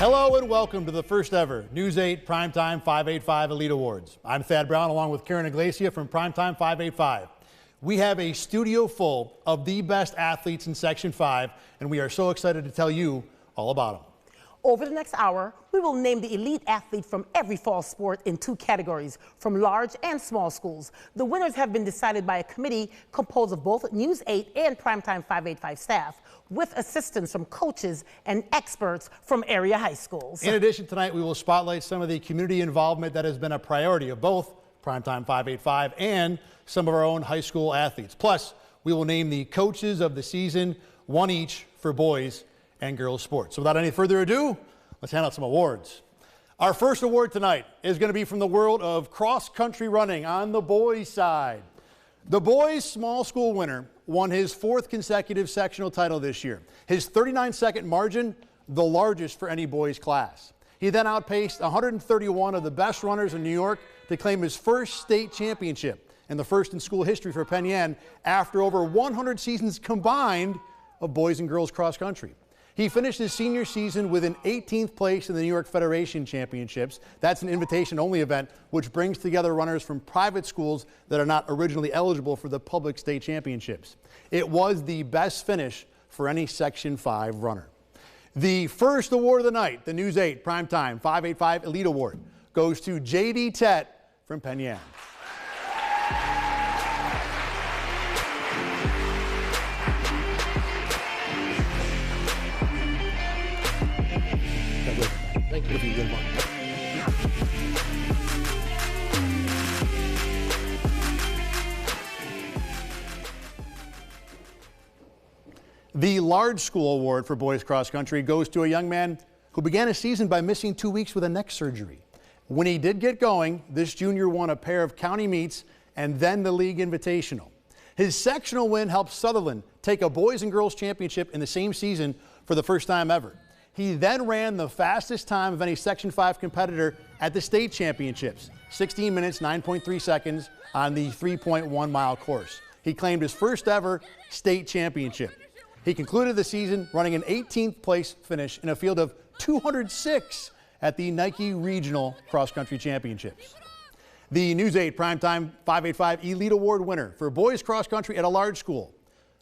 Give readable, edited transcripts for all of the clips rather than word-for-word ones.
Hello and welcome to the first ever News 8 Primetime 585 Elite Awards. I'm Thad Brown along with Karen Iglesia from Primetime 585. We have a studio full of the best athletes in Section 5, and we are so excited to tell you all about them. Over the next hour, we will name the elite athlete from every fall sport in 2 categories, from large and small schools. The winners have been decided by a committee composed of both News 8 and Primetime 585 staff, with assistance from coaches and experts from area high schools. In addition, tonight we will spotlight some of the community involvement that has been a priority of both Primetime 585 and some of our own high school athletes. Plus, we will name the coaches of the season, one each for boys and girls sports. So without any further ado, let's hand out some awards. Our first award tonight is going to be from the world of cross-country running on the boys' side. The boys' small school winner won his 4th consecutive sectional title this year. His 39-second margin, the largest for any boys' class. He then outpaced 131 of the best runners in New York to claim his first state championship, and the first in school history for Penn Yan after over 100 seasons combined of boys and girls cross country. He finished his senior season with an 18th place in the New York Federation Championships. That's an invitation-only event which brings together runners from private schools that are not originally eligible for the public state championships. It was the best finish for any Section 5 runner. The first award of the night, the News 8 Primetime 585 Elite Award, goes to J.D. Tett from Penn Yan. Thank you. The Large School Award for Boys Cross Country goes to a young man who began his season by missing 2 weeks with a neck surgery. When he did get going, this junior won a pair of county meets and then the league invitational. His sectional win helped Sutherland take a boys and girls championship in the same season for the first time ever. He then ran the fastest time of any Section 5 competitor at the state championships, 16 minutes, 9.3 seconds on the 3.1-mile course. He claimed his first ever state championship. He concluded the season running an 18th place finish in a field of 206 at the Nike Regional Cross Country Championships. The News 8 Primetime 585 Elite Award winner for boys cross country at a large school,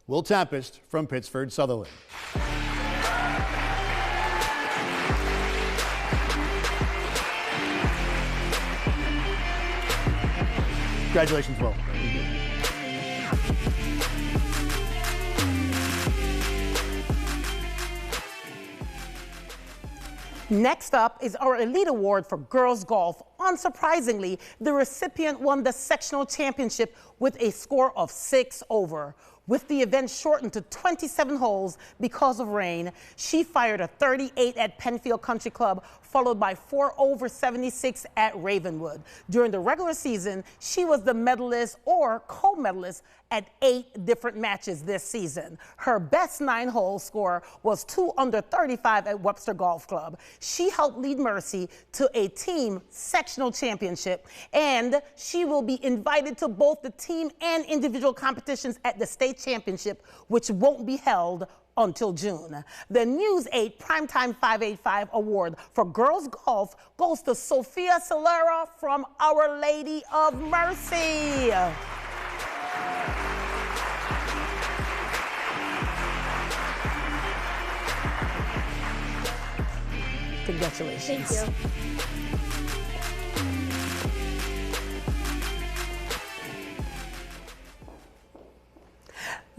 Will Tempest from Pittsford Sutherland. Congratulations, Will. Next up is our Elite Award for girls golf. Unsurprisingly, the recipient won the sectional championship with a score of 6 over. With the event shortened to 27 holes because of rain, she fired a 38 at Penfield Country Club, followed by 4 over 76 at Ravenwood. During the regular season, she was the medalist or co-medalist at 8 different matches this season. Her best 9-hole score was 2 under 35 at Webster Golf Club. She helped lead Mercy to a team sectional championship, and she will be invited to both the team and individual competitions at the state championship, which won't be held until June. The News 8 Primetime 585 Award for girls golf goes to Sophia Solera from Our Lady of Mercy. Congratulations. Thank you.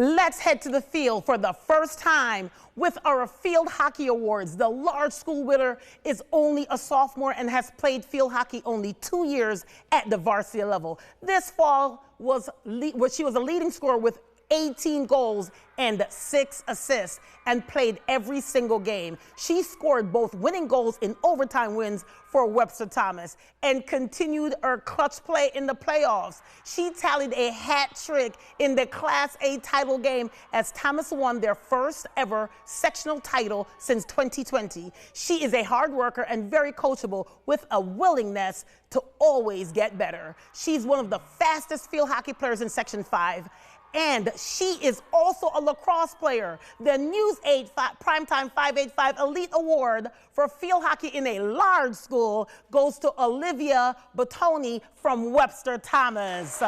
Let's head to the field for the first time with our Field Hockey Awards. The large school winner is only a sophomore and has played field hockey only 2 years at the varsity level. This fall she was a leading scorer with 18 goals and 6 assists and played every single game. She scored both winning goals in overtime wins for Webster Thomas and continued her clutch play in the playoffs. She tallied a hat trick in the Class A title game as Thomas won their first ever sectional title since 2020. She is a hard worker and very coachable with a willingness to always get better. She's one of the fastest field hockey players in Section 5 And she is also a lacrosse player. The News 8 Primetime 585 Elite Award for field hockey in a large school goes to Olivia Bottoni from Webster Thomas.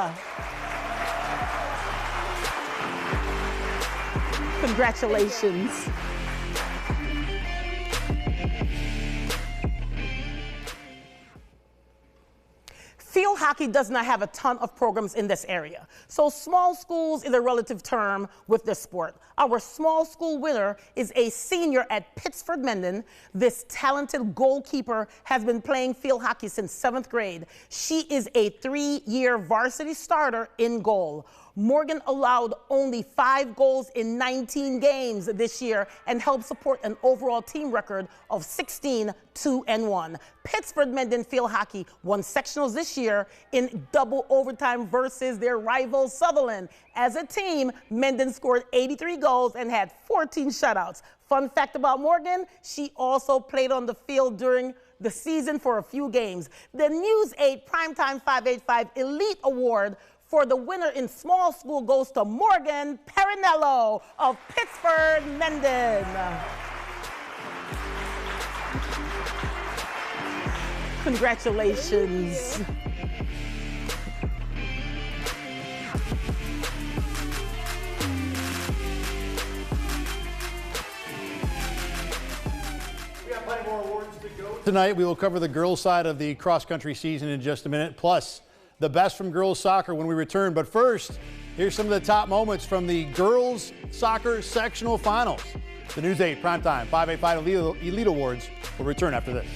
Congratulations. Field hockey does not have a ton of programs in this area, so small schools is a relative term with this sport. Our small school winner is a senior at Pittsford Mendon. This talented goalkeeper has been playing field hockey since 7th grade. She is a 3-year varsity starter in goal. Morgan allowed only 5 goals in 19 games this year and helped support an overall team record of 16-2-1. Pittsford Mendon Field Hockey won sectionals this year in double overtime versus their rival Sutherland. As a team, Mendon scored 83 goals and had 14 shutouts. Fun fact about Morgan, she also played on the field during the season for a few games. The News 8 Primetime 585 Elite Award for the winner in small school goes to Morgan Perinello of Pittsford Mendon. Congratulations. We have plenty more awards to go. Tonight we will cover the girls' side of the cross-country season in just a minute, plus the best from girls soccer when we return. But first, here's some of the top moments from the girls soccer sectional finals. The News 8 Primetime 585 Elite Awards will return after this.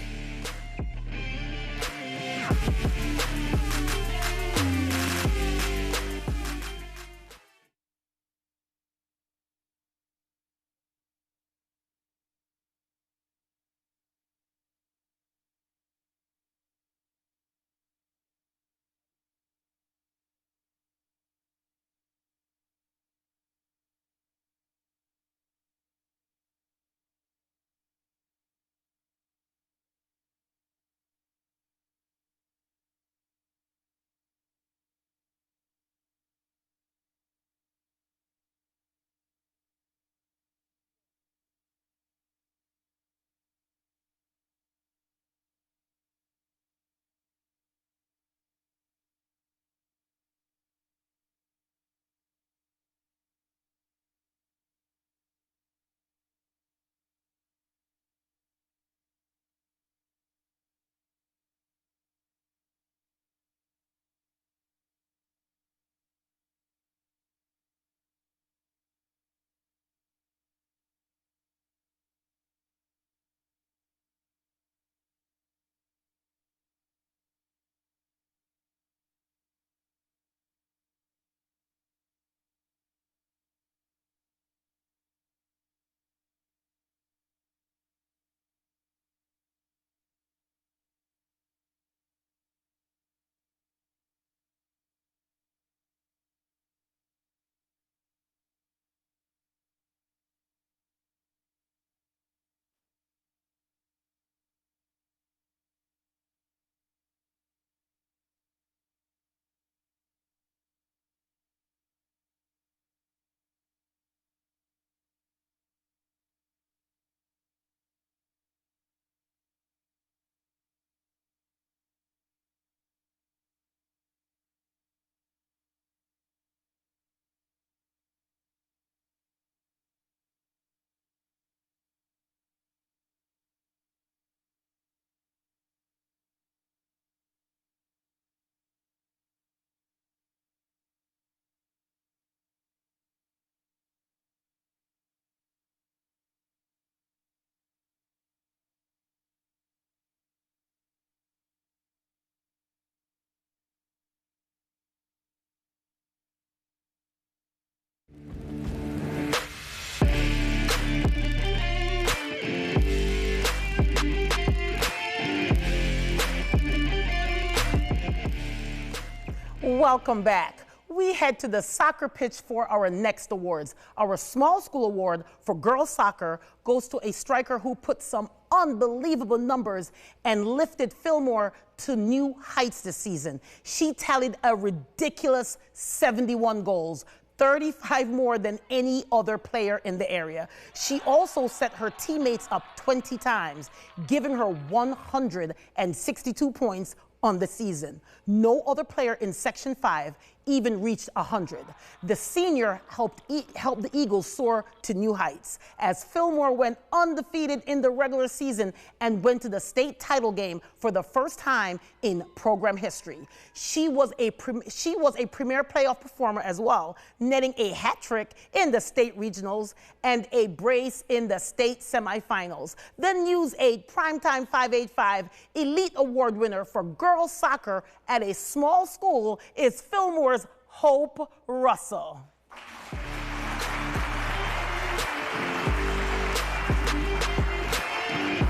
Welcome back. We head to the soccer pitch for our next awards. Our small school award for girls soccer goes to a striker who put some unbelievable numbers and lifted Fillmore to new heights this season. She tallied a ridiculous 71 goals, 35 more than any other player in the area. She also set her teammates up 20 times, giving her 162 points on the season. No other player in Section 5 even reached 100. The senior helped the Eagles soar to new heights as Fillmore went undefeated in the regular season and went to the state title game for the first time in program history. She was a premier playoff performer as well, netting a hat trick in the state regionals and a brace in the state semifinals. The News 8 Primetime 585 Elite Award winner for girls soccer at a small school is Fillmore's Hope Russell.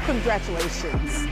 Congratulations.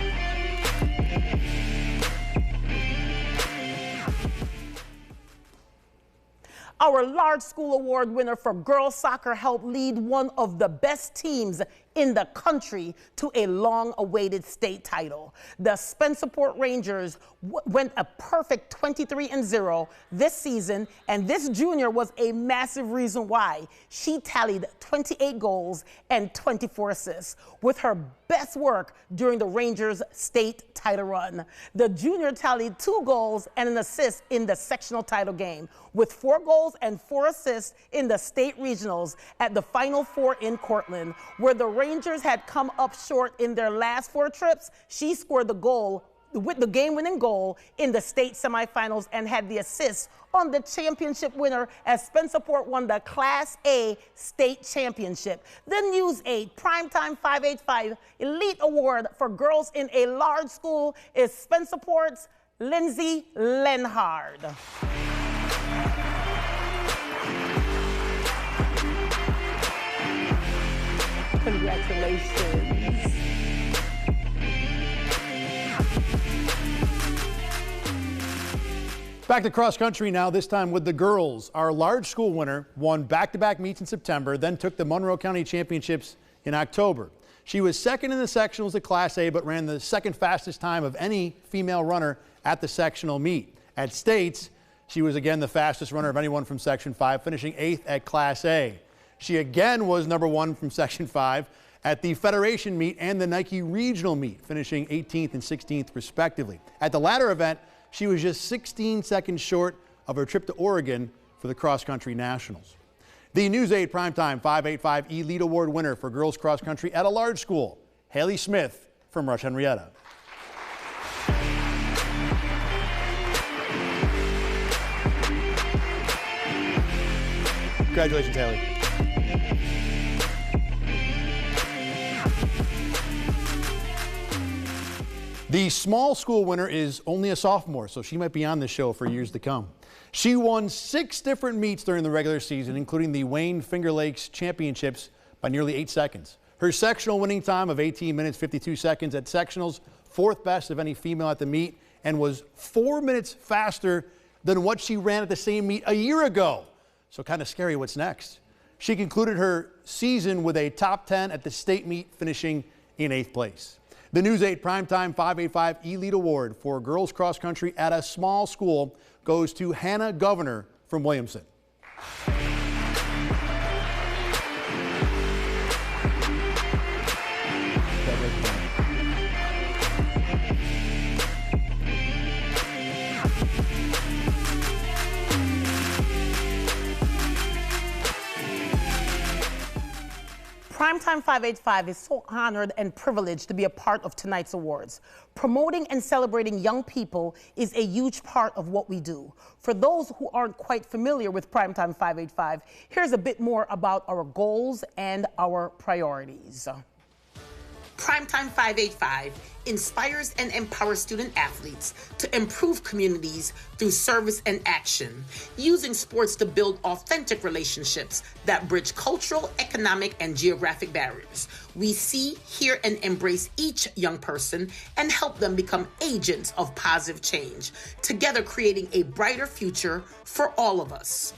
Our large school award winner for girls soccer helped lead one of the best teams in the country to a long-awaited state title. The Spencerport Rangers went a perfect 23-0 this season, and this junior was a massive reason why. She tallied 28 goals and 24 assists with her best work during the Rangers' state title run. The junior tallied 2 goals and an assist in the sectional title game, with 4 goals and 4 assists in the state regionals at the Final Four in Cortland, where the Rangers had come up short in their last 4 trips. She scored the goal with the game-winning goal in the state semifinals and had the assist on the championship winner as Spencerport won the Class A state championship. The News 8 Primetime 585 Elite Award for girls in a large school is Spencerport's Lindsay Lenhard. Congratulations. Back to cross country now, this time with the girls. Our large school winner won back-to-back meets in September, then took the Monroe County Championships in October. She was second in the sectionals at Class A, but ran the second fastest time of any female runner at the sectional meet. At states, she was again the fastest runner of anyone from Section 5, finishing 8th at Class A. She again was number 1 from Section 5 at the Federation meet and the Nike Regional meet, finishing 18th and 16th respectively. At the latter event, she was just 16 seconds short of her trip to Oregon for the cross country nationals. The News 8 Primetime 585 Elite Award winner for girls cross country at a large school, Haley Smith from Rush Henrietta. Congratulations, Haley. The small school winner is only a sophomore, so she might be on this show for years to come. She won 6 different meets during the regular season, including the Wayne Finger Lakes Championships, by nearly 8 seconds. Her sectional winning time of 18 minutes 52 seconds at sectionals, 4th best of any female at the meet, and was 4 minutes faster than what she ran at the same meet a year ago. So kind of scary what's next. She concluded her season with a top 10 at the state meet, finishing in 8th place. The News 8 Primetime 585 Elite Award for girls cross country at a small school goes to Hannah Governor from Williamson. Primetime 585 is so honored and privileged to be a part of tonight's awards. Promoting and celebrating young people is a huge part of what we do. For those who aren't quite familiar with Primetime 585, here's a bit more about our goals and our priorities. Primetime 585 inspires and empowers student athletes to improve communities through service and action, using sports to build authentic relationships that bridge cultural, economic, and geographic barriers. We see, hear, and embrace each young person and help them become agents of positive change, together creating a brighter future for all of us.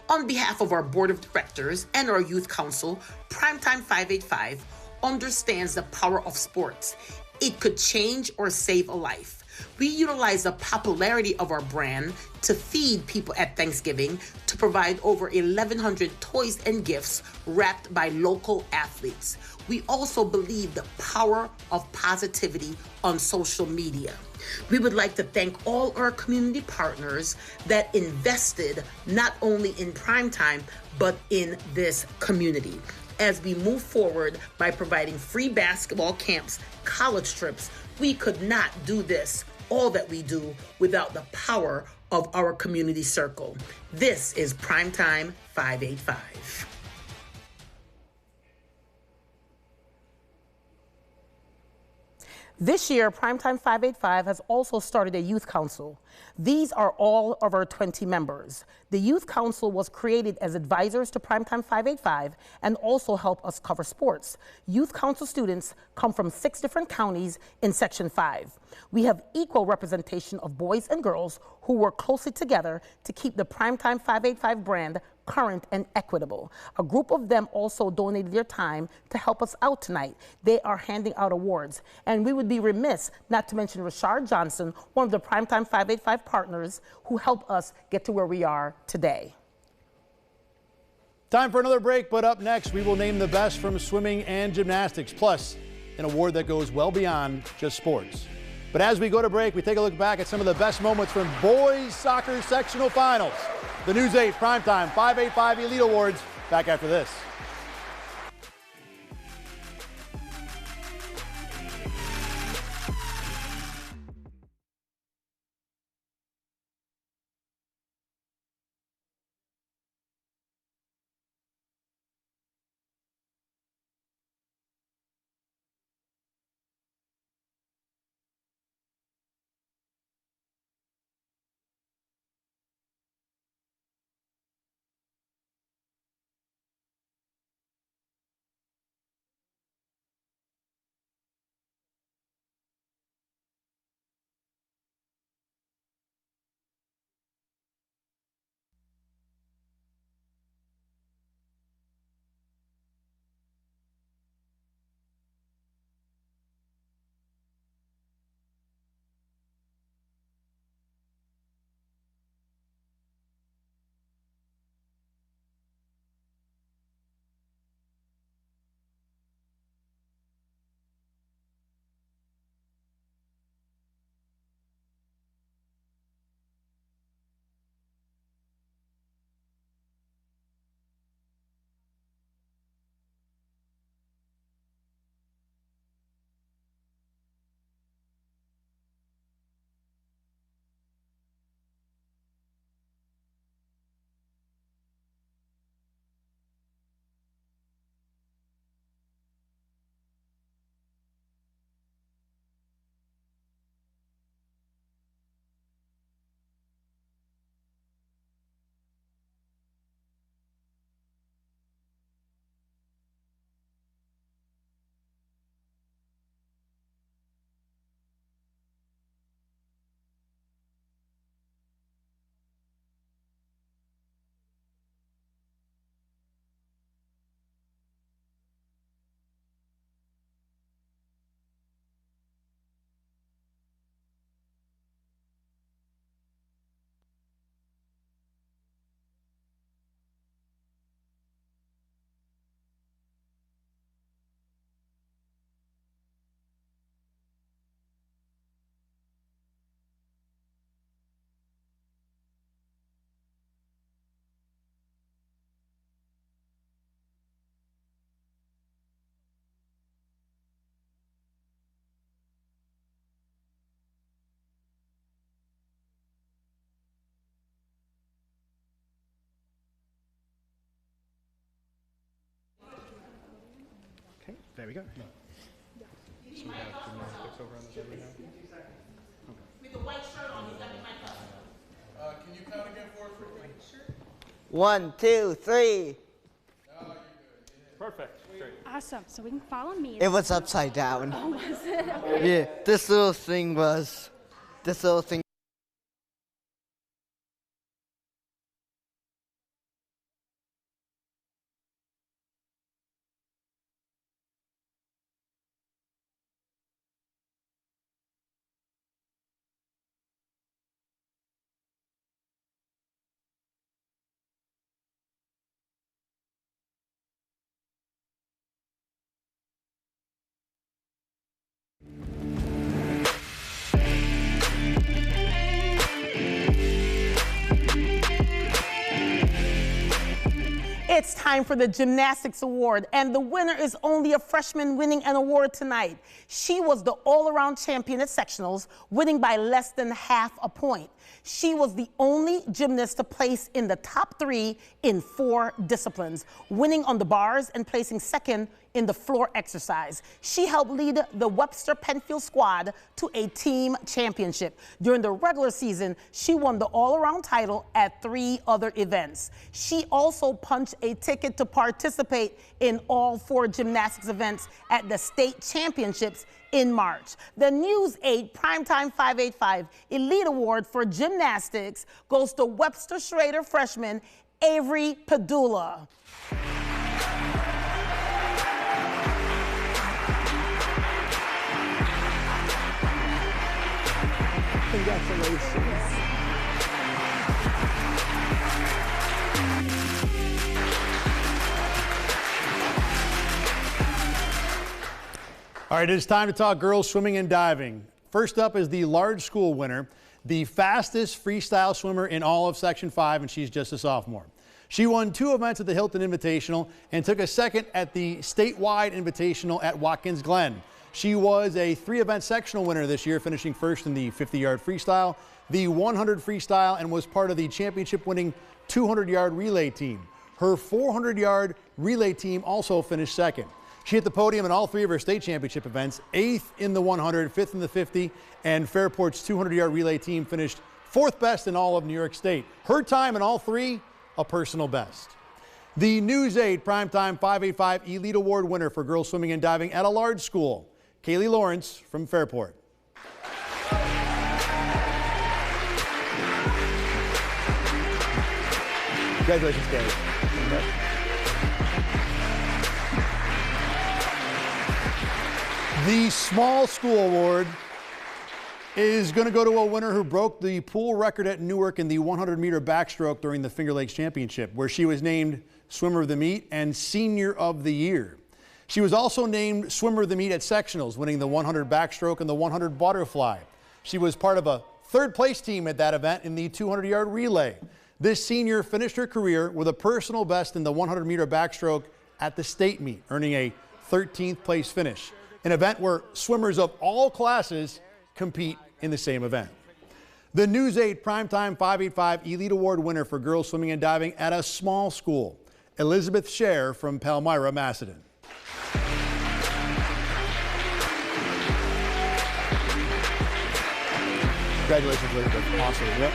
On behalf of our board of directors and our youth council, Primetime 585 understands the power of sports It could change or save a life. We utilize the popularity of our brand to feed people at Thanksgiving, to provide over 1,100 toys and gifts wrapped by local athletes. We also believe the power of positivity on social media. We would like to thank all our community partners that invested not only in Primetime, but in this community as we move forward by providing free basketball camps, college trips. We could not do this, all that we do, without the power of our community circle. This is Primetime 585. This year, Primetime 585 has also started a youth council. These are all of our 20 members. The youth council was created as advisors to Primetime 585 and also help us cover sports. Youth council students come from 6 different counties in Section 5. We have equal representation of boys and girls who work closely together to keep the Primetime 585 brand current and equitable. A group of them also donated their time to help us out tonight. They are handing out awards. And we would be remiss not to mention Rashard Johnson, one of the Primetime 585 partners who helped us get to where we are today. Time for another break, but up next, we will name the best from swimming and gymnastics, plus an award that goes well beyond just sports. But as we go to break, we take a look back at some of the best moments from boys soccer sectional finals. The News 8 Primetime 585 Elite Awards, back after this. Okay, there we go. No. So we have gymnastics over on this side right now? With the white shirt on, he's got me mic'd up. Can you count again for us for white shirt? 1, 2, 3. No, you're good. Perfect. Great. Awesome. So we can follow me. It was upside down. Oh, was it? Yeah, this little thing It's time for the Gymnastics Award, and the winner is only a freshman winning an award tonight. She was the all-around champion at sectionals, winning by less than half a point. She was the only gymnast to place in the top 3 in 4 disciplines, winning on the bars and placing second in the floor exercise. She helped lead the Webster Penfield squad to a team championship. During the regular season, she won the all-around title at 3 other events. She also punched a ticket to participate in all 4 gymnastics events at the state championships in March. The News 8 Primetime 585 Elite Award for Gymnastics goes to Webster Schrader freshman Avery Padula. Congratulations. All right, it's time to talk girls swimming and diving. First up is the large school winner, the fastest freestyle swimmer in all of Section 5, and she's just a sophomore. She won 2 events at the Hilton Invitational and took a second at the statewide invitational at Watkins Glen. She was a 3-event sectional winner this year, finishing first in the 50-yard freestyle, the 100 freestyle, and was part of the championship-winning 200-yard relay team. Her 400-yard relay team also finished second. She hit the podium in all 3 of her state championship events, 8th in the 100, 5th in the 50, and Fairport's 200-yard relay team finished 4th best in all of New York State. Her time in all 3, a personal best. The News 8 Primetime 585 Elite Award winner for girls swimming and diving at a large school, Kaylee Lawrence from Fairport. Congratulations, Kaylee. The Small School Award is going to go to a winner who broke the pool record at Newark in the 100-meter backstroke during the Finger Lakes Championship, where she was named Swimmer of the Meet and Senior of the Year. She was also named Swimmer of the Meet at sectionals, winning the 100 backstroke and the 100 butterfly. She was part of a 3rd-place team at that event in the 200-yard relay. This senior finished her career with a personal best in the 100-meter backstroke at the state meet, earning a 13th place finish, an event where swimmers of all classes compete in the same event. The News 8 Primetime 585 Elite Award winner for girls swimming and diving at a small school, Elizabeth Scher from Palmyra, Macedon. Congratulations, Elizabeth. Awesome. Yep.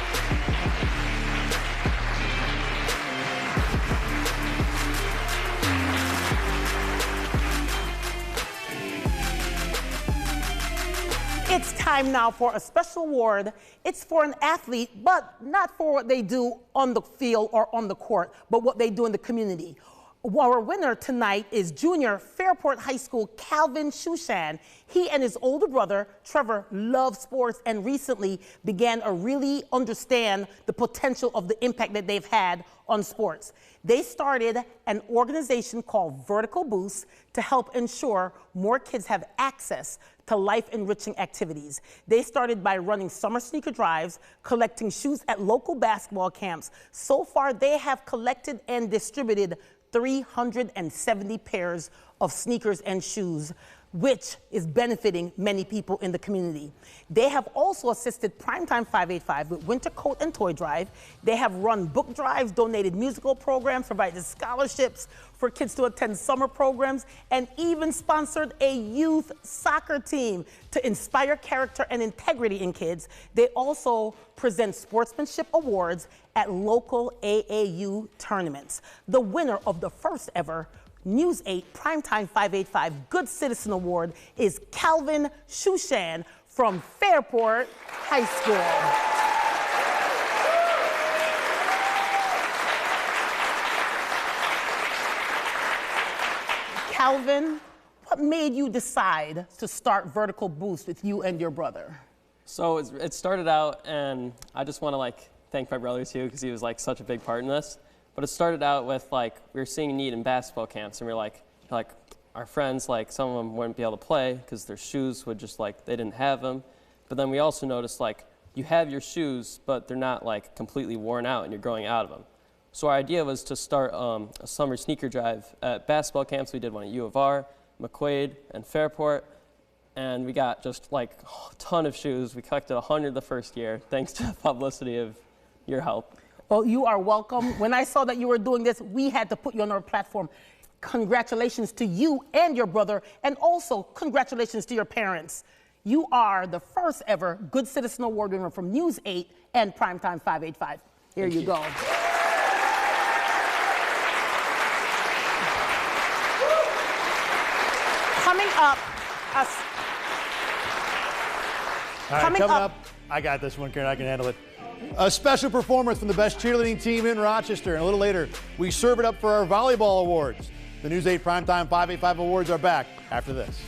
It's time now for a special award. It's for an athlete, but not for what they do on the field or on the court, but what they do in the community. Our winner tonight is junior Fairport High School Calvin Shushan. He and his older brother, Trevor, love sports and recently began to really understand the potential of the impact that they've had on sports. They started an organization called Vertical Boost to help ensure more kids have access to life-enriching activities. They started by running summer sneaker drives, collecting shoes at local basketball camps. So far, they have collected and distributed 370 pairs of sneakers and shoes, which is benefiting many people in the community. They have also assisted Primetime 585 with winter coat and toy drive. They have run book drives, donated musical programs, provided scholarships for kids to attend summer programs, and even sponsored a youth soccer team to inspire character and integrity in kids. They also present sportsmanship awards at local AAU tournaments. The winner of the first ever News 8 Primetime 585 Good Citizen Award is Calvin Shushan from Fairport High School. Calvin, what made you decide to start Vertical Boost with you and your brother? So it started out, and I just want to thank my brother too, because he was such a big part in this. But it started out with we were seeing a need in basketball camps, and we were our friends, some of them wouldn't be able to play because their shoes would just they didn't have them. But then we also noticed you have your shoes, but they're not completely worn out and you're growing out of them. So our idea was to start a summer sneaker drive at basketball camps. We did one at U of R, McQuaid, and Fairport. And we got just like a ton of shoes. We collected 100 the first year, thanks to the publicity of your help. Well, you are welcome. When I saw that you were doing this, we had to put you on our platform. Congratulations to you and your brother, and also congratulations to your parents. You are the first ever Good Citizen Award winner from News 8 and Primetime 585. Here you go. Coming up, All right, coming up, I got this one, Karen. I can handle it. A special performance from the best cheerleading team in Rochester. And a little later, we serve it up for our volleyball awards. The News 8 Primetime 585 awards are back after this.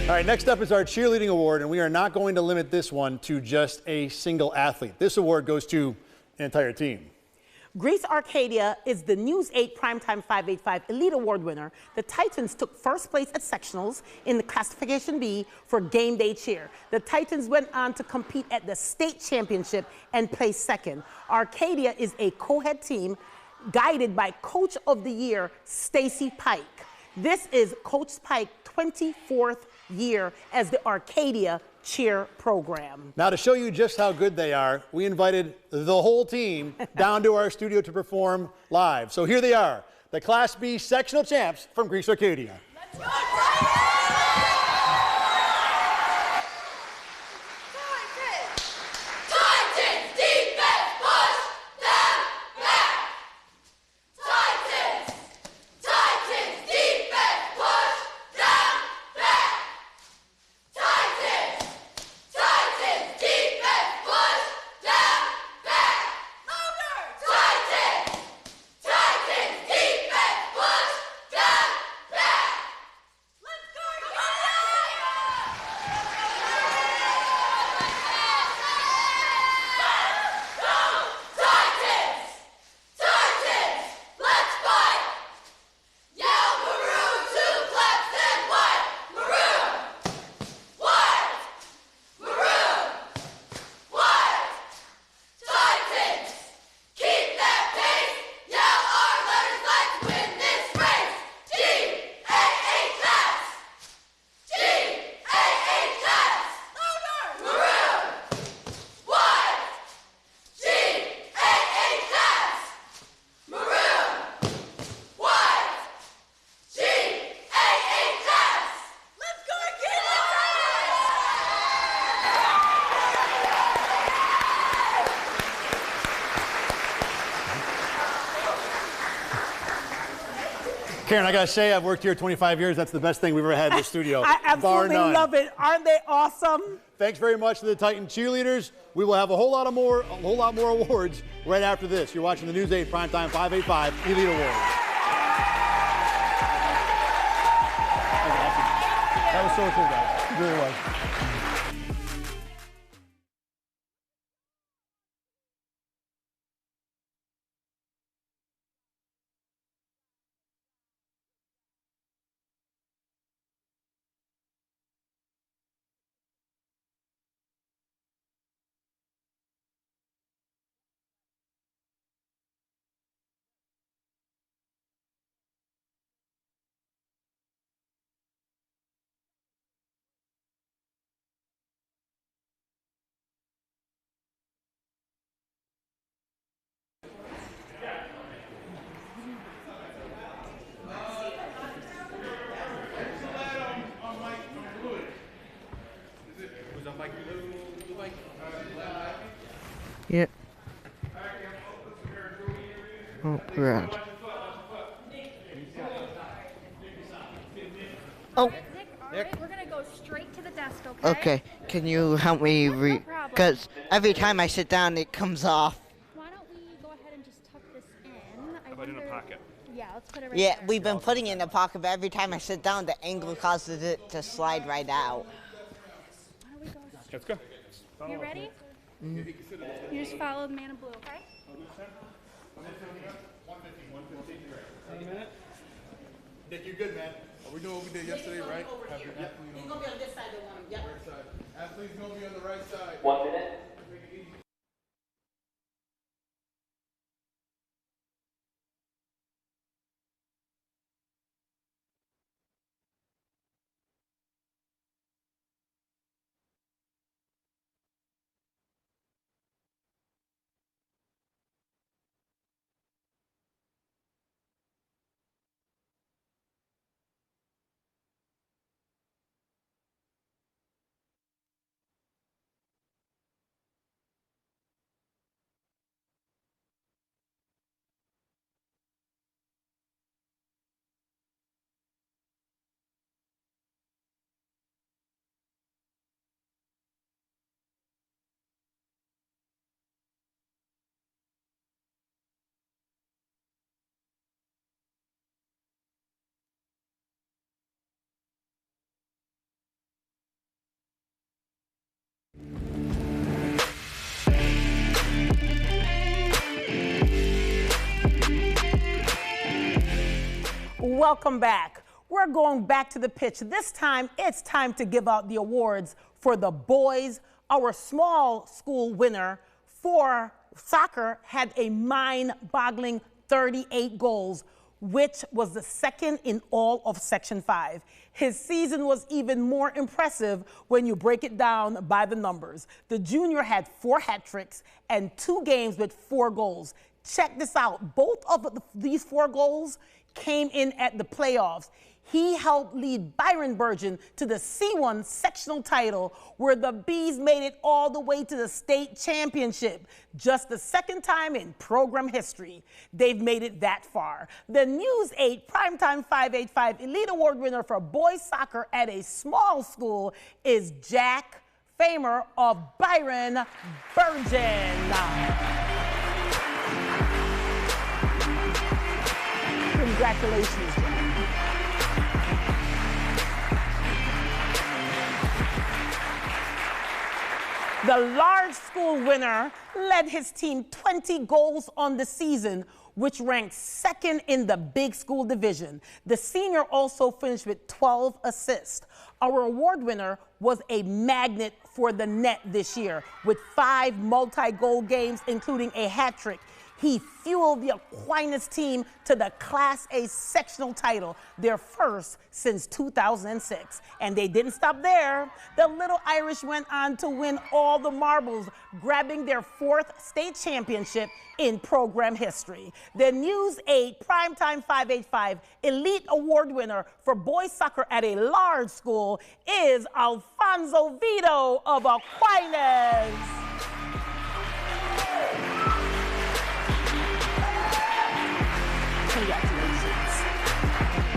All right, next up is our cheerleading award, and we are not going to limit this one to just a single athlete. This award goes to an entire team. Greece Arcadia is the News 8 Primetime 585 Elite Award winner. The Titans took first place at sectionals in the Classification B for game day cheer. The Titans went on to compete at the state championship and placed second. Arcadia is a co-head team guided by Coach of the Year, Stacy Pike. This is Coach Pike's 24th year as the Arcadia cheer program. Now, to show you just how good they are, we invited the whole team down to our studio to perform live. So here they are, the Class B sectional champs from Greece Arcadia. Let's go, Titans! Titans defense, push them back! Titans! Titans defense, push them back! Titans! Titans defense, push them back! Louder! Titans! Titans defense, push them back! Karen, I got to say, I've worked here 25 years. That's the best thing we've ever had in the studio. I absolutely bar none. love it. Aren't they awesome? Thanks very much to the Titan cheerleaders. We will have a whole lot more awards right after this. You're watching the News 8 Primetime 585 Elite Awards. That was so cool, guys. It really was. Yeah. Oh, Brad. Oh. Nick, all right, we're gonna go straight to the desk, okay? Okay. Can you help me No problem. Because every time I sit down, it comes off. Why don't we go ahead and just tuck this in? How about in a pocket? Yeah, let's put it right Yeah, there. we've been putting it in the pocket, but every time I sit down, the angle causes it to slide right out. Why don't we go? Let's go. You ready? You just follow the man in blue, okay? Nick, you're good, man. We're doing what we did yesterday, right? Have your athlete He's gonna be on this side, they want him. Yep. right side. Athlete's gonna be on the right side. 1 minute. Welcome back. We're going back to the pitch. This time, it's time to give out the awards for the boys. Our small school winner for soccer had a mind-boggling 38 goals, which was the second in all of Section 5. His season was even more impressive when you break it down by the numbers. The junior had 4 hat tricks and 2 games with 4 goals. Check this out. Both of these 4 goals came in at the playoffs. He helped lead Byron Burgeon to the C1 sectional title, where the Bees made it all the way to the state championship. Just the second time in program history they've made it that far. The News 8 Primetime 585 Elite Award winner for boys soccer at a small school is Jack Famer of Byron Burgeon. Congratulations, Jack. The large school winner led his team 20 goals on the season, which ranked second in the big school division. The senior also finished with 12 assists. Our award winner was a magnet for the net this year, with 5 multi-goal games, including a hat trick. He fueled the Aquinas team to the Class A sectional title, their first since 2006. And they didn't stop there. The Little Irish went on to win all the marbles, grabbing their 4th state championship in program history. The News 8 Primetime 585 Elite Award winner for boys soccer at a large school is Alfonso Vito of Aquinas. Congratulations.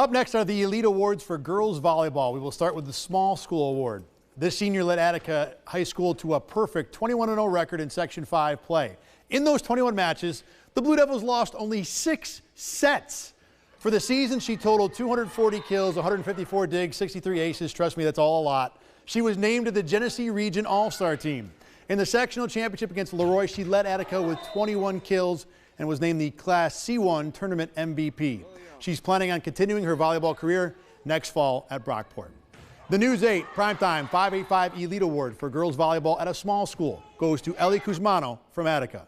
Up next are the Elite Awards for girls volleyball. We will start with the Small School Award. This senior led Attica High School to a perfect 21-0 record in Section 5 play. In those 21 matches, the Blue Devils lost only 6 sets. For the season, she totaled 240 kills, 154 digs, 63 aces. Trust me, that's all a lot. She was named to the Genesee Region All-Star team. In the sectional championship against Leroy, she led Attica with 21 kills and was named the Class C1 Tournament MVP. She's planning on continuing her volleyball career next fall at Brockport. The News 8 Primetime 585 Elite Award for girls volleyball at a small school goes to Ellie Kuzmano from Attica.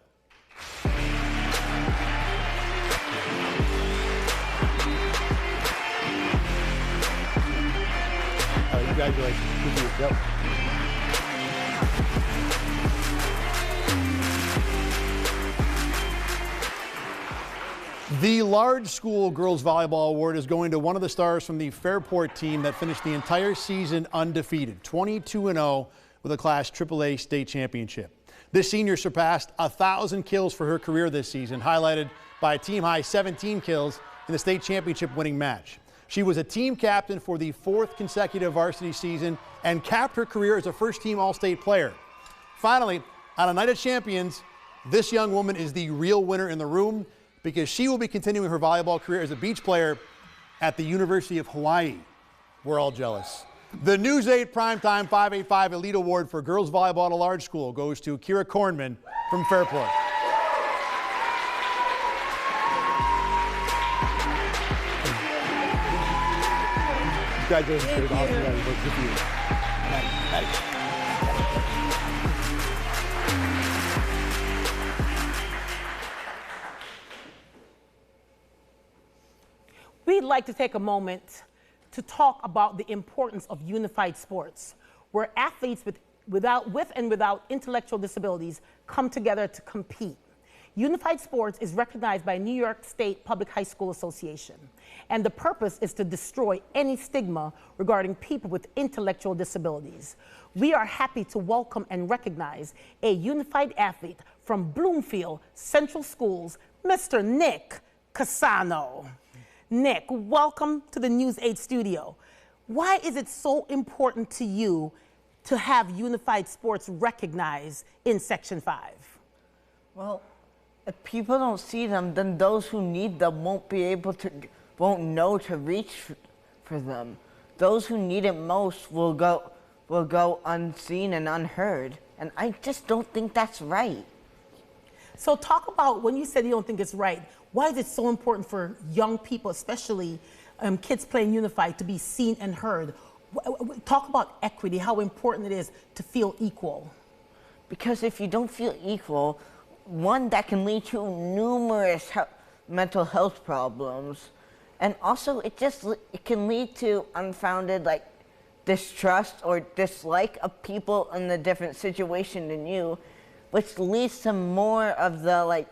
Ellie, congratulations. Good news. Yep. The Large School Girls Volleyball Award is going to one of the stars from the Fairport team that finished the entire season undefeated, 22-0 with a Class AAA state championship. This senior surpassed 1,000 kills for her career this season, highlighted by a team-high 17 kills in the state championship winning match. She was a team captain for the 4th consecutive varsity season and capped her career as a first-team All-State player. Finally, on a night of champions, this young woman is the real winner in the room, because she will be continuing her volleyball career as a beach player at the University of Hawaii. We're all jealous. The News 8 Primetime 585 Elite Award for girls volleyball at a large school goes to Kira Kornman from Fairport. Congratulations. Thank you. Awesome. Good for you. Nice. We'd like to take a moment to talk about the importance of unified sports, where athletes with and without intellectual disabilities come together to compete. Unified sports is recognized by New York State Public High School Association, and the purpose is to destroy any stigma regarding people with intellectual disabilities. We are happy to welcome and recognize a unified athlete from Bloomfield Central Schools, Mr. Nick Casano. Nick, welcome to the News 8 studio. Why is it so important to you to have unified sports recognized in Section 5? Well, if people don't see them, then those who need them won't know to reach for them. Those who need it most will go unseen and unheard. And I just don't think that's right. So talk about, when you said you don't think it's right, why is it so important for young people, especially kids playing unified, to be seen and heard? Talk about equity, how important it is to feel equal. Because if you don't feel equal, one, that can lead to numerous mental health problems. And also, it can lead to unfounded distrust or dislike of people in a different situation than you, which leads to more of the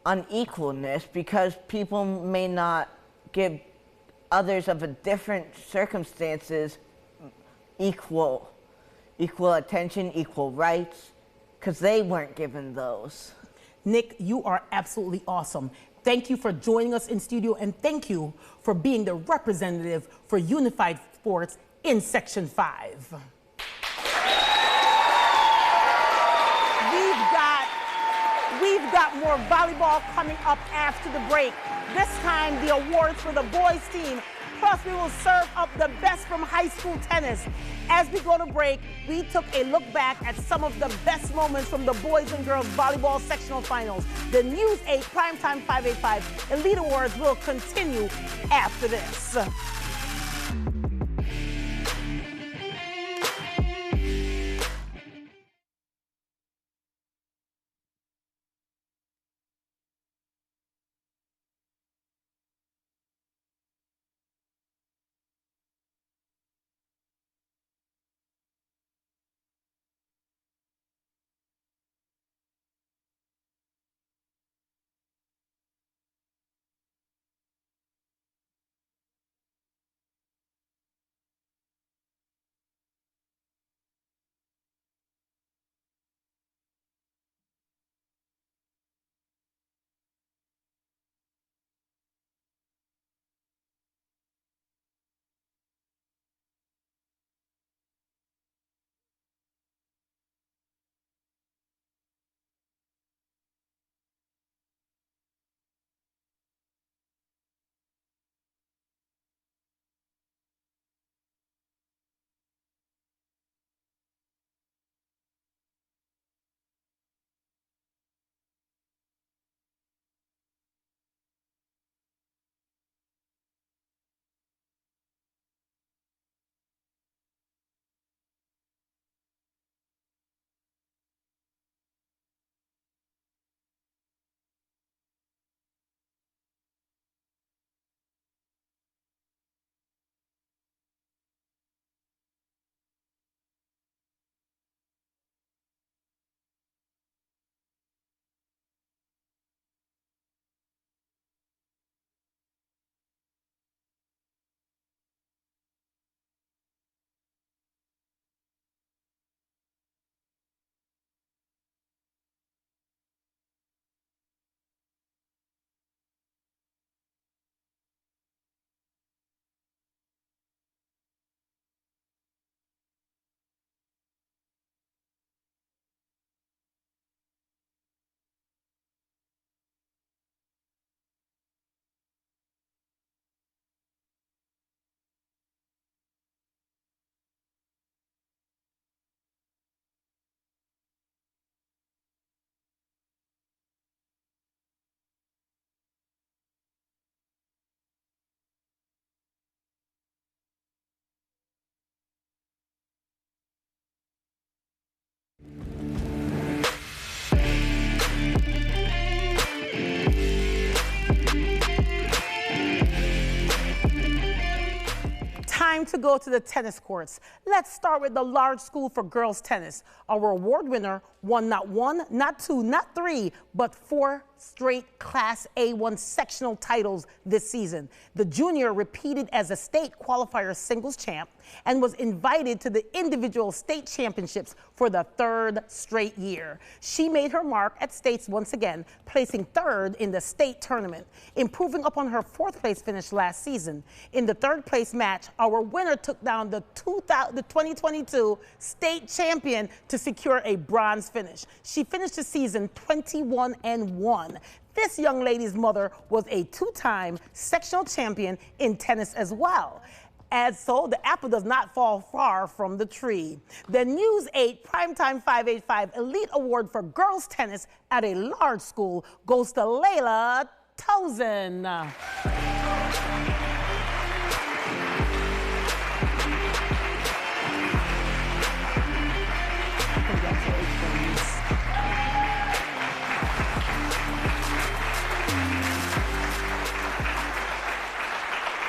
unequalness, because people may not give others of a different circumstances equal attention, equal rights, because they weren't given those. Nick, you are absolutely awesome. Thank you for joining us in studio, and thank you for being the representative for unified sports in Section 5. We've got more volleyball coming up after the break. This time, the awards for the boys team. Plus, we will serve up the best from high school tennis. As we go to break, we took a look back at some of the best moments from the boys and girls volleyball sectional finals. The News 8 Primetime 585 Elite Awards will continue after this. Time to go to the tennis courts. Let's start with the large school for girls tennis. Our award winner won not one, not two, not three, but 4 straight Class A1 sectional titles this season. The junior repeated as a state qualifier singles champ and was invited to the individual state championships for the 3rd straight year. She made her mark at states once again, placing 3rd in the state tournament, improving upon her 4th place finish last season. In the 3rd place match, our winner took down the 2022 state champion to secure a bronze finish. She finished the season 21-1. This young lady's mother was a 2-time sectional champion in tennis as well. As so, the apple does not fall far from the tree. The News 8 Primetime 585 Elite Award for girls tennis at a large school goes to Layla Towson.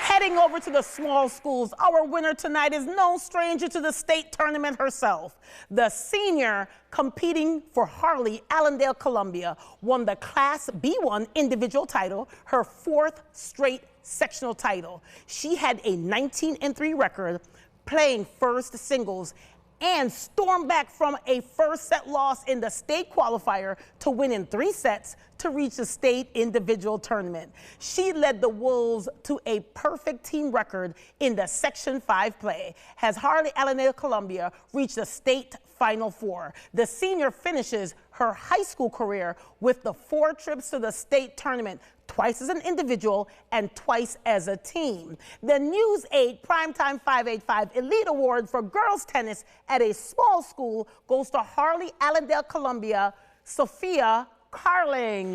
Heading over to the small schools, our winner tonight is no stranger to the state tournament herself. The senior competing for Harley Allendale Columbia won the Class B1 individual title, her 4th straight sectional title. She had a 19-3 record playing first singles and stormed back from a first set loss in the state qualifier to win in 3 sets to reach the state individual tournament. She led the Wolves to a perfect team record in the Section 5 play, as Harley Allendale Columbia reached the state Final Four. The senior finishes her high school career with the 4 trips to the state tournament, twice as an individual and twice as a team. The News 8 Primetime 585 Elite Award for girls tennis at a small school goes to Harley Allendale Columbia, Sophia Carling.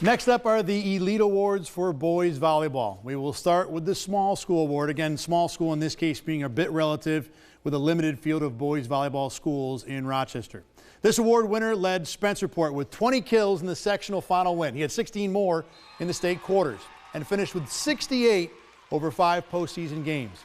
Next up are the Elite Awards for boys volleyball. We will start with the small school award. Again, small school in this case being a bit relative with a limited field of boys volleyball schools in Rochester. This award winner led Spencerport with 20 kills in the sectional final win. He had 16 more in the state quarters and finished with 68 over 5 postseason games.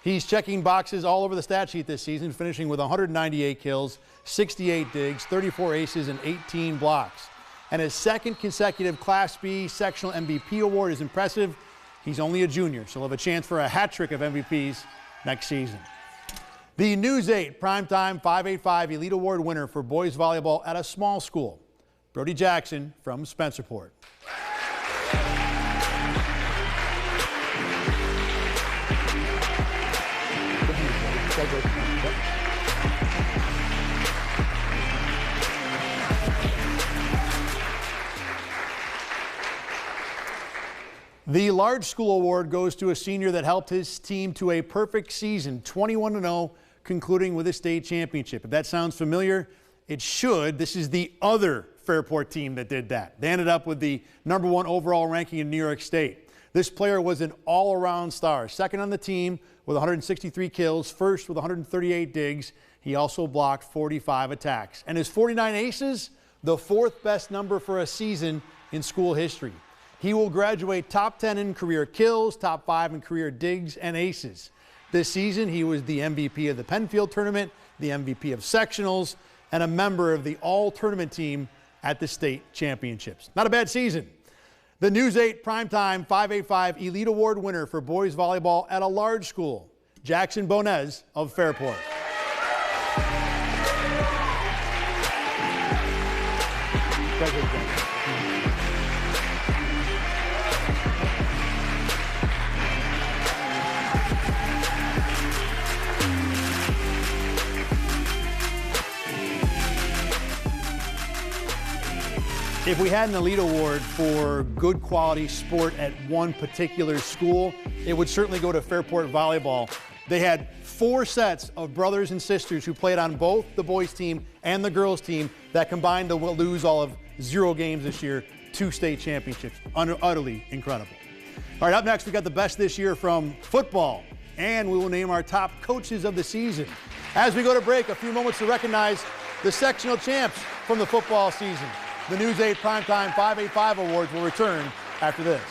He's checking boxes all over the stat sheet this season, finishing with 198 kills, 68 digs, 34 aces, and 18 blocks. And his 2nd consecutive Class B sectional MVP award is impressive. He's only a junior, so he'll have a chance for a hat trick of MVPs next season. The News 8 Primetime 585 Elite Award winner for boys volleyball at a small school, Brody Jackson from Spencerport. The large school award goes to a senior that helped his team to a perfect season, 21-0, concluding with a state championship. If that sounds familiar, it should. This is the other Fairport team that did that. They ended up with the #1 overall ranking in New York State. This player was an all-around star, 2nd on the team with 163 kills, 1st with 138 digs. He also blocked 45 attacks. And his 49 aces, the 4th best number for a season in school history. He will graduate top 10 in career kills, top 5 in career digs and aces. This season, he was the MVP of the Penfield tournament, the MVP of sectionals, and a member of the all-tournament team at the state championships. Not a bad season. The News 8 Primetime 585 Elite Award winner for boys volleyball at a large school, Jackson Bonez of Fairport. If we had an elite award for good quality sport at one particular school, it would certainly go to Fairport Volleyball. They had 4 sets of brothers and sisters who played on both the boys team and the girls team that combined to lose all of 0 games this year, 2 state championships. Utterly incredible. All right, up next, we got the best this year from football, and we will name our top coaches of the season. As we go to break, a few moments to recognize the sectional champs from the football season. The News 8 Primetime 585 Awards will return after this.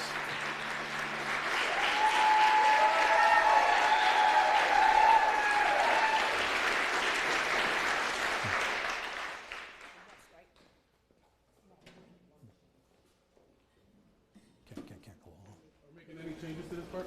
Can't go along. Are we making any changes to this part?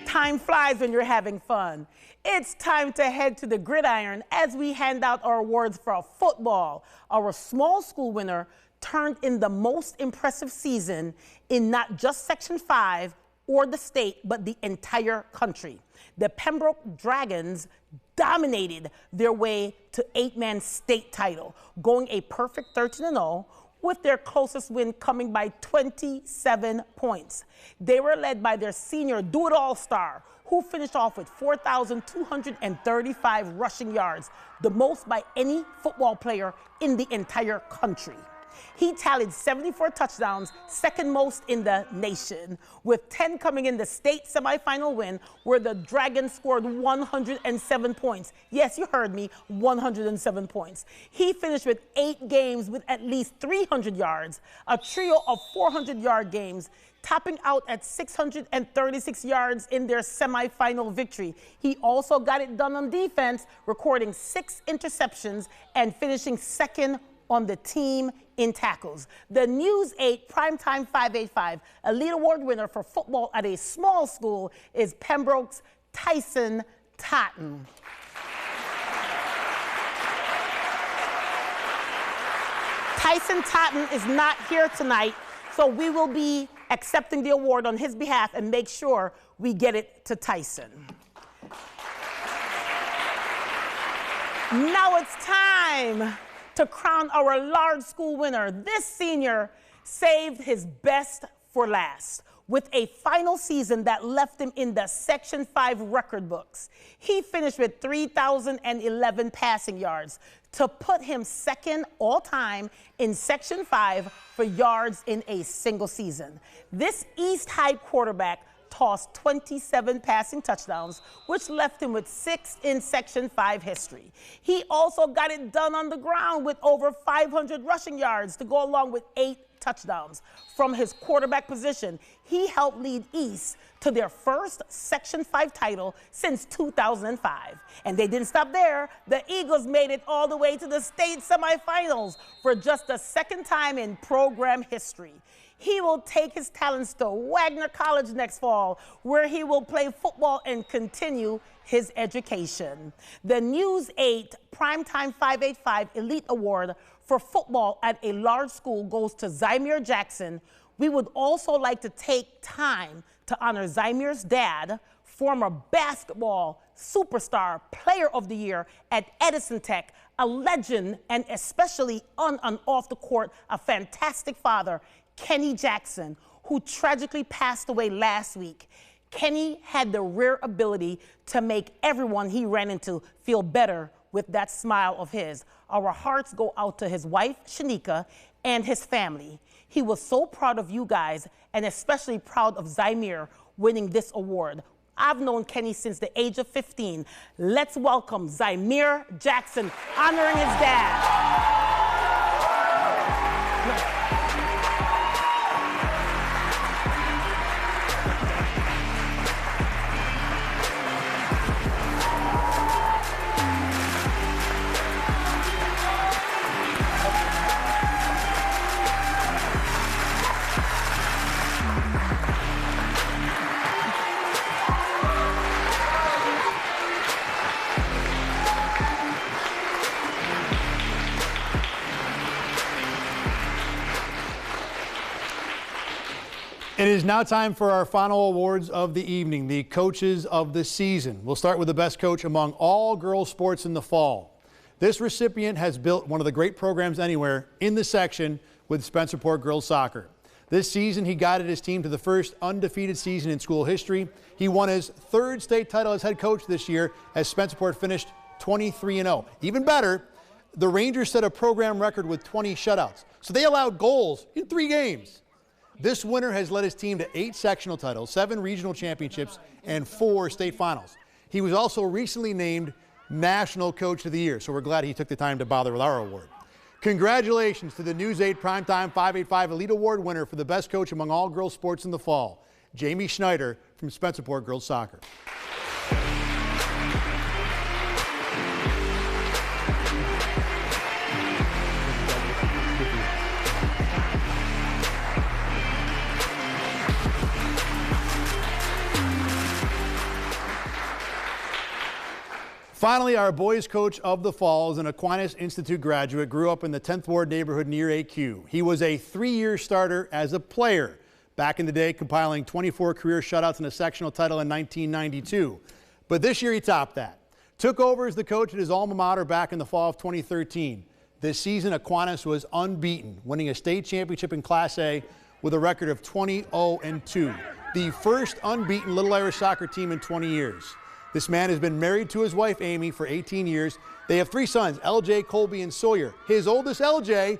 Time flies when you're having fun. It's time to head to the gridiron as we hand out our awards for football. Our small school winner turned in the most impressive season in not just Section 5 or the state, but the entire country. The Pembroke Dragons dominated their way to 8-man state title, going a perfect 13-0, with their closest win coming by 27 points. They were led by their senior do-it-all star, who finished off with 4,235 rushing yards, the most by any football player in the entire country. He tallied 74 touchdowns, second most in the nation, with 10 coming in the state semifinal win, where the Dragons scored 107 points. Yes, you heard me, 107 points. He finished with 8 games with at least 300 yards, a trio of 400-yard games, topping out at 636 yards in their semifinal victory. He also got it done on defense, recording 6 interceptions and finishing second on the team in tackles. The News 8 Primetime 585 Elite Award winner for football at a small school is Pembroke's Tyson Totten. Tyson Totten is not here tonight, so we will be accepting the award on his behalf and make sure we get it to Tyson. Now it's time to crown our large school winner. This senior saved his best for last with a final season that left him in the Section 5 record books. He finished with 3,011 passing yards to put him second all time in Section 5 for yards in a single season. This East High quarterback tossed 27 passing touchdowns, which left him with 6 in Section 5 history. He also got it done on the ground with over 500 rushing yards to go along with 8 touchdowns. From his quarterback position, he helped lead East to their first Section 5 title since 2005. And they didn't stop there. The Eagles made it all the way to the state semifinals for just the second time in program history. He will take his talents to Wagner College next fall, where he will play football and continue his education. The News 8 Primetime 585 Elite Award for football at a large school goes to Zymir Jackson. We would also like to take time to honor Zymir's dad, former basketball superstar, player of the year at Edison Tech, a legend, and especially on and off the court, a fantastic father, Kenny Jackson, who tragically passed away last week. Kenny had the rare ability to make everyone he ran into feel better with that smile of his. Our hearts go out to his wife, Shanika, and his family. He was so proud of you guys, and especially proud of Zymir winning this award. I've known Kenny since the age of 15. Let's welcome Zymir Jackson, honoring his dad. It is now time for our final awards of the evening, the coaches of the season. We'll start with the best coach among all girls sports in the fall. This recipient has built one of the great programs anywhere in the section with Spencerport girls soccer. This season, he guided his team to the first undefeated season in school history. He won his 3rd state title as head coach this year as Spencerport finished 23-0. Even better, the Rangers set a program record with 20 shutouts. So they allowed goals in 3 games. This winner has led his team to 8 sectional titles, 7 regional championships, and 4 state finals. He was also recently named National Coach of the Year, so we're glad he took the time to bother with our award. Congratulations to the News 8 Primetime 585 Elite Award winner for the best coach among all girls sports in the fall, Jamie Schneider from Spencerport Girls Soccer. Finally, our boys coach of the fall is an Aquinas Institute graduate, grew up in the 10th Ward neighborhood near AQ. He was a 3-year starter as a player, back in the day compiling 24 career shutouts and a sectional title in 1992. But this year he topped that. Took over as the coach at his alma mater back in the fall of 2013. This season, Aquinas was unbeaten, winning a state championship in Class A with a record of 20-0-2, the first unbeaten Little Irish soccer team in 20 years. This man has been married to his wife, Amy, for 18 years. They have 3 sons, LJ, Colby, and Sawyer. His oldest, LJ,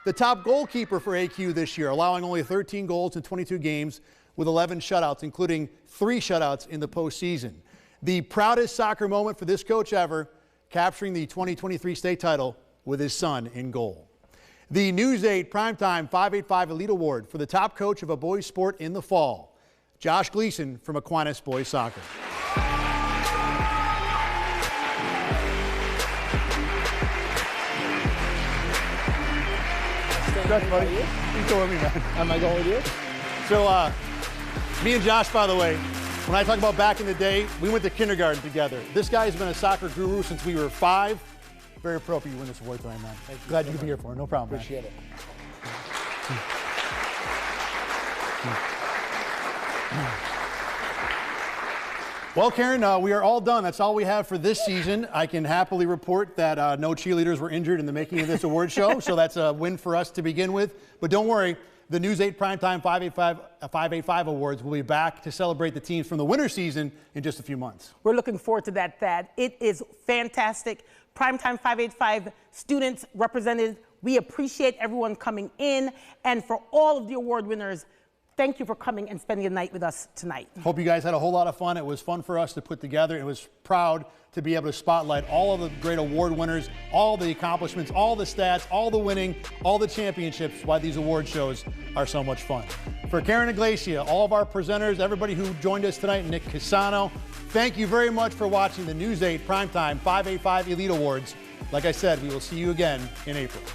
the top goalkeeper for AQ this year, allowing only 13 goals in 22 games with 11 shutouts, including 3 shutouts in the postseason. The proudest soccer moment for this coach ever, capturing the 2023 state title with his son in goal. The News 8 Primetime 585 Elite Award for the top coach of a boys sport in the fall, Josh Gleason from Aquinas Boys Soccer. Josh, buddy. You go with me, man. Am I going with you? So, me and Josh, by the way, when I talk about back in the day, we went to kindergarten together. This guy has been a soccer guru since we were 5. Very appropriate you win this award tonight, man. Glad you could be here for it. No problem, man. Appreciate it. Well, Karen, we are all done. That's all we have for this season. I can happily report that no cheerleaders were injured in the making of this award show, so that's a win for us to begin with. But don't worry, the News 8 Primetime 585 Awards will be back to celebrate the teams from the winter season in just a few months. We're looking forward to that, Thad. It is fantastic. Primetime 585 students represented. We appreciate everyone coming in. And for all of the award winners, Thank you for coming and spending the night with us tonight. Hope you guys had a whole lot of fun. It was fun for us to put together. It was proud to be able to spotlight all of the great award winners, all the accomplishments, all the stats, all the winning, all the championships, why these award shows are so much fun. For Karen Iglesia, all of our presenters, everybody who joined us tonight, Nick Casano, thank you very much for watching the News 8 Primetime 585 Elite Awards. Like I said, we will see you again in April.